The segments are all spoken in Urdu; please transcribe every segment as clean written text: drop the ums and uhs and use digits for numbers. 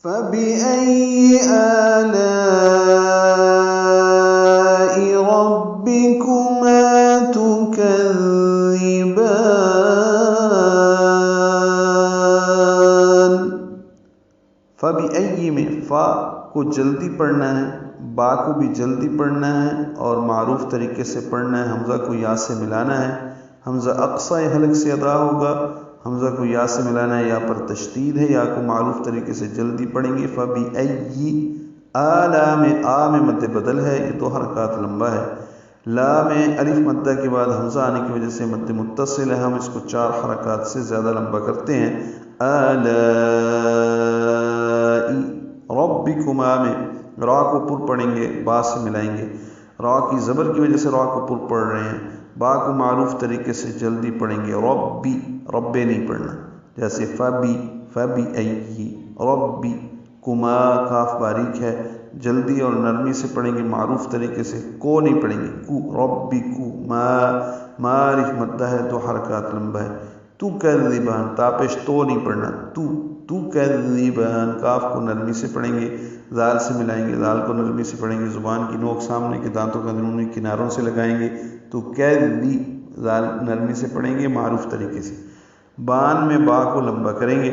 فَبِأَيِّ آلَاءِ رَبِّكُمَا تُكَذِّبَانِ۔ فَبِأَيِّ میں فا کو جلدی پڑھنا ہے، با کو بھی جلدی پڑھنا ہے اور معروف طریقے سے پڑھنا ہے، حمزہ کو یا سے ملانا ہے، حمزہ اقصی حلق سے ادا ہوگا، حمزہ کو یا سے ملانا ہے، یا پر تشدید ہے، یا کو معروف طریقے سے جلدی پڑھیں گے۔ فَبِأَيِّ آلَا میں آ میں مد بدل ہے، یہ 2 حرکات لمبا ہے، لا میں الف مدہ کے بعد حمزہ آنے کی وجہ سے مد متصل ہے، ہم اس کو 4 حرکات سے زیادہ لمبا کرتے ہیں۔ آلائی ربکما میں را کو پر پڑھیں گے، با سے ملائیں گے، را کی زبر کی وجہ سے را کو پر پڑھ رہے ہیں، با کو معروف طریقے سے جلدی پڑھیں گے، ربی ربے نہیں پڑھنا، جیسے فبی ای ربی کما کاف باریک ہے، جلدی اور نرمی سے پڑھیں گے، معروف طریقے سے، کو نہیں پڑھیں گے، کو ربی کو ما الف مدہ ہے، 2 حرکات لمبا ہے، تو کذبان تاپش تو نہیں پڑھنا، تو کذبان کاف کو نرمی سے پڑھیں گے، زال سے ملائیں گے، زال کو نرمی سے پڑھیں گے، زبان کی نوک سامنے کے دانتوں کے اندرونی کناروں سے لگائیں گے، تو کذبی زال نرمی سے پڑھیں گے معروف طریقے سے۔ بان میں با کو لمبا کریں گے،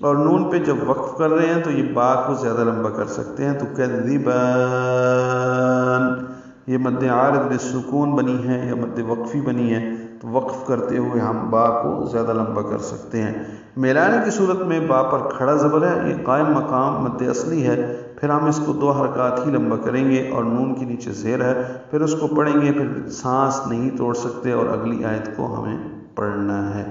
اور نون پہ جب وقف کر رہے ہیں تو یہ با کو زیادہ لمبا کر سکتے ہیں، تو کذبان یہ مد عارض للسکون بنی ہے یا مد وقفی بنی ہے، تو وقف کرتے ہوئے ہم با کو زیادہ لمبا کر سکتے ہیں۔ میلانے کی صورت میں با پر کھڑا زبر ہے، یہ قائم مقام مد اصلی ہے، پھر ہم اس کو 2 حرکات ہی لمبا کریں گے اور نون کے نیچے زیر ہے، پھر اس کو پڑھیں گے، پھر سانس نہیں توڑ سکتے اور اگلی آیت کو ہمیں پڑھنا ہے۔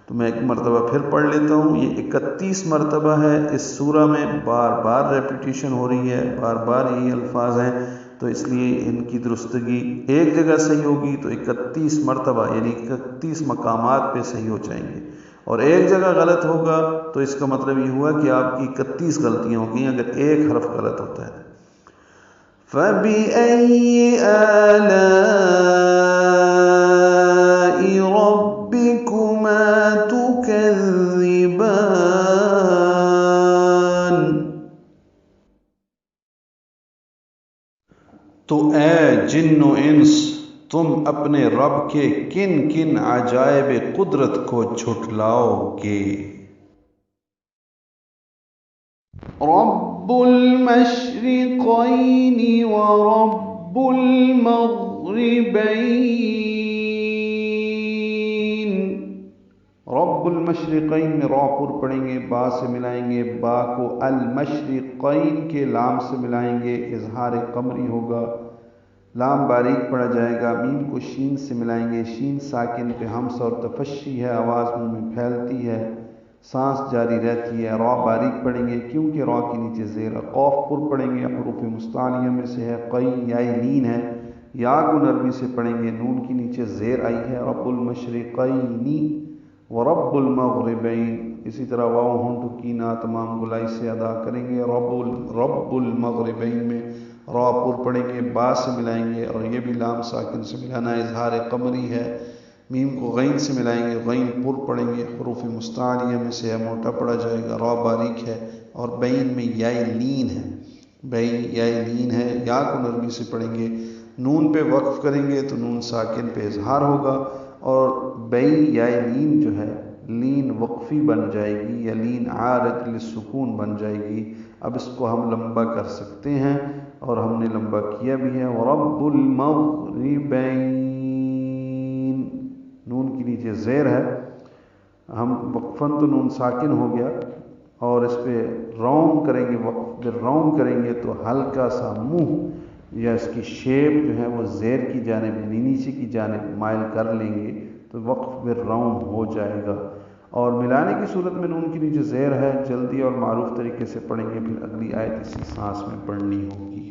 تو میں ایک مرتبہ پھر پڑھ لیتا ہوں، یہ 31 مرتبہ ہے، اس سورہ میں بار بار ریپیٹیشن ہو رہی ہے، بار بار یہی الفاظ ہیں، تو اس لیے ان کی درستگی ایک جگہ صحیح ہوگی تو 31 مرتبہ یعنی 31 مقامات پہ صحیح ہو جائیں گے، اور ایک جگہ غلط ہوگا تو اس کا مطلب یہ ہوا کہ آپ کی 31 غلطیاں ہو گئیں اگر ایک حرف غلط ہوتا ہے۔ فَبِأَيِّ آلَاءِ رَبِّكُمَا تُكَذِّبَانِ۔ تو اے جن و انس تم اپنے رب کے کن کن عجائب قدرت کو جھٹلاؤ گے۔ رب المشرقین ورب المغربین۔ رب المشرقین میں را پر پڑھیں گے، با سے ملائیں گے، با کو المشرقین کے لام سے ملائیں گے، اظہار قمری ہوگا، لام باریک پڑھا جائے گا، میم کو شین سے ملائیں گے، شین ساکن پہ ہمس اور تفشی ہے، آواز منہ میں پھیلتی ہے، سانس جاری رہتی ہے، را باریک پڑھیں گے کیونکہ را کے نیچے زیر ہے، قوف پر پڑھیں گے، حروف مستعلیہ میں سے ہے، قی یائے لین ہے، یا کو نرمی سے پڑھیں گے، نون کے نیچے زیر آئی ہے، رب المشرقین ورب المغربین، اسی طرح واو ہونٹ کی نا تمام گلائی سے ادا کریں گے، رب المغربین میں را پر پڑھیں گے، با سے ملائیں گے، اور یہ بھی لام ساکن سے ملانا اظہار قمری ہے، میم کو غین سے ملائیں گے، غین پر پڑھیں گے، حروف مستعلیہ میں سے ہے، موٹا پڑھا جائے گا، را باریک ہے، اور بین میں یائے لین ہے، بین یائے لین ہے، یا کو نرمی سے پڑھیں گے، نون پہ وقف کریں گے تو نون ساکن پہ اظہار ہوگا، اور بین یائے لین جو ہے لین وقفی بن جائے گی یا لین عارض للسکون بن جائے گی۔ اب اس کو ہم لمبا کر سکتے ہیں اور ہم نے لمبا کیا بھی ہے، رب المغربین، نون کے نیچے زیر ہے، ہم وقفاً تو نون ساکن ہو گیا اور اس پہ روم کریں گے، وقف پہ روم کریں گے تو ہلکا سا منہ یا اس کی شیپ جو ہے وہ زیر کی جانب یعنی نیچے کی جانب مائل کر لیں گے تو وقف پہ روم ہو جائے گا، اور ملانے کی صورت میں نون کے نیچے زیر ہے، جلدی اور معروف طریقے سے پڑھیں گے، پھر اگلی آیت اسی سانس میں پڑھنی ہوگی۔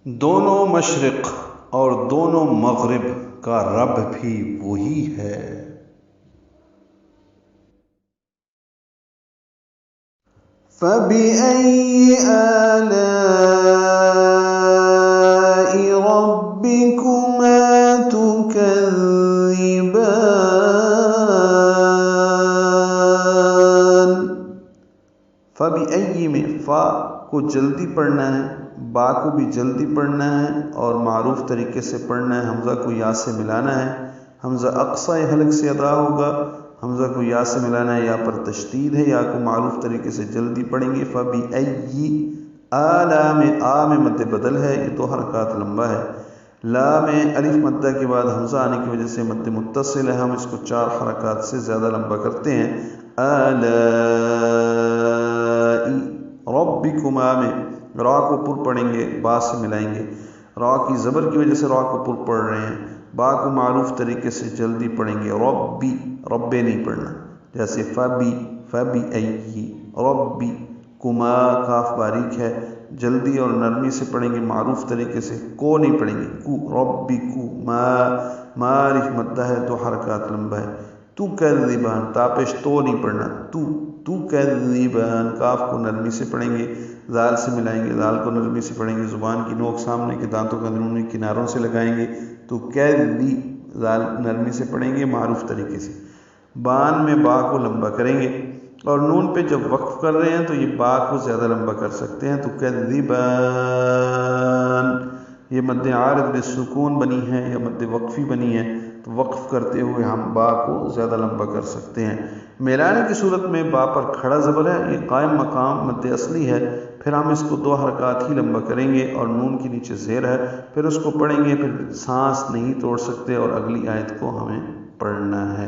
دونوں مشرق اور دونوں مغرب کا رب بھی وہی ہے۔ فَبِأَيِّ آلَاءِ رَبِّكُمَا تُكَذِّبَانِ۔ فبأي میں فا کو جلدی پڑھنا ہے، با کو بھی جلدی پڑھنا ہے اور معروف طریقے سے پڑھنا ہے، حمزہ کو یا سے ملانا ہے، حمزہ اقصی حلق سے ادا ہوگا، حمزہ کو یا سے ملانا ہے، یا پر تشدید ہے، یا کو معروف طریقے سے جلدی پڑھیں گے۔ فبأي آلا میں آ میں مد بدل ہے، یہ 2 حرکات لمبا ہے، لا میں الف مدہ کے بعد حمزہ آنے کی وجہ سے مد متصل ہے، ہم اس کو 4 حرکات سے زیادہ لمبا کرتے ہیں۔ آلائی ربکما میں را کو پر پڑھیں گے، با سے ملائیں گے، را کی زبر کی وجہ سے را کو پر پڑھ رہے ہیں، با کو معروف طریقے سے جلدی پڑھیں گے، ربی ربے نہیں پڑھنا، جیسے فبأي ربی کما کاف باریک ہے، جلدی اور نرمی سے پڑھیں گے، معروف طریقے سے، کو نہیں پڑھیں گے، کو ربی کو ما الف مدہ ہے، 2 حرکات لمبا ہے، تو کذبان تاپش تو نہیں پڑھنا، تو کذبان کاف کو نرمی سے پڑھیں گے، زال سے ملائیں گے، زال کو نرمی سے پڑھیں گے، زبان کی نوک سامنے کے دانتوں کا اندرونی کناروں سے لگائیں گے، تو کذبی زال نرمی سے پڑھیں گے معروف طریقے سے۔ بان میں با کو لمبا کریں گے، اور نون پہ جب وقف کر رہے ہیں تو یہ با کو زیادہ لمبا کر سکتے ہیں، تو کذبان یہ مد عارض بالسکون بنی ہے یا مد وقفی بنی ہے، تو وقف کرتے ہوئے ہم با کو زیادہ لمبا کر سکتے ہیں۔ میلانے کی صورت میں با پر کھڑا زبر ہے، یہ قائم مقام مد اصلی ہے، پھر ہم اس کو 2 حرکات ہی لمبا کریں گے، اور نون کے نیچے زیر ہے، پھر اس کو پڑھیں گے، پھر سانس نہیں توڑ سکتے، اور اگلی آیت کو ہمیں پڑھنا ہے۔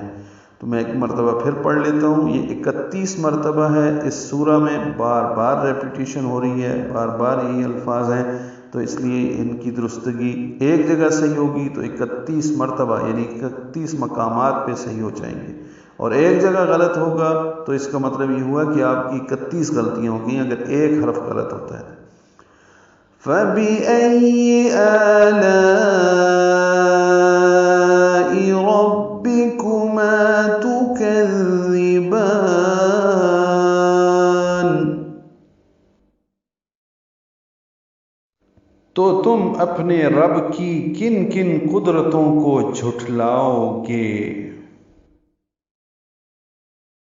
تو میں ایک مرتبہ پھر پڑھ لیتا ہوں، یہ 31 مرتبہ ہے، اس سورہ میں بار بار ریپیٹیشن ہو رہی ہے، بار بار یہی الفاظ ہیں، تو اس لیے ان کی درستگی ایک جگہ صحیح ہوگی تو 31 مرتبہ یعنی 31 مقامات پہ صحیح ہو جائیں گے، اور ایک جگہ غلط ہوگا تو اس کا مطلب یہ ہوا کہ آپ کی 31 غلطیاں ہو گئیں اگر ایک حرف غلط ہوتا ہے۔ فَبِأَيِّ آلَاءِ رَبِّكُمَا تُكَذِّبَانِ تو تم اپنے رب کی کن کن قدرتوں کو جھٹلاؤ گے؟